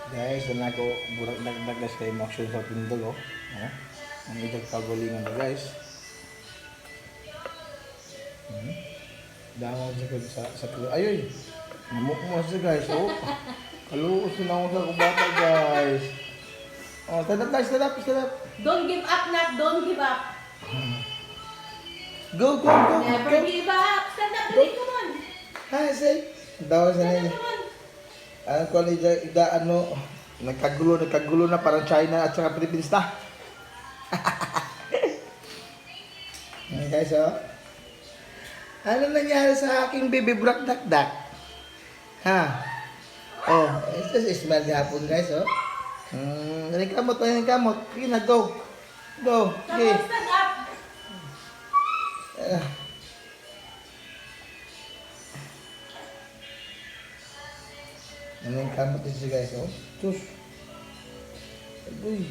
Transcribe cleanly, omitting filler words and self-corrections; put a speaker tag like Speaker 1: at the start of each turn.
Speaker 1: Guys, na ako burak nagdas kay emotion sa tindog oh. Oh. Ang idag kagulingan ba guys? Hmm. Dama sa tulo. Ayoy. Namuk mo sa guys oh. Kaluos na ako sa kubata guys. Oh, stand up guys, stand up, stand up.
Speaker 2: Don't give up, Nat. Don't give up.
Speaker 1: Go, go, go,
Speaker 2: Never
Speaker 1: go.
Speaker 2: give up. Stand up, dali, come on.
Speaker 1: Hi, say. Daw sa
Speaker 2: Stand up,
Speaker 1: nila.
Speaker 2: come on.
Speaker 1: Ano ko ida ano, nagkagulo na parang China at saka Philippines na. Ayan guys, oh. Ano nangyari sa aking baby black dakdak? Ha? Oh, ito si smell hapon guys, oh. Naning kamot. Sige na, go. Go.
Speaker 2: Come
Speaker 1: Okay.
Speaker 2: on, stand up.
Speaker 1: Ah. Naning kamot din siya guys, oh. Sus. Agoy.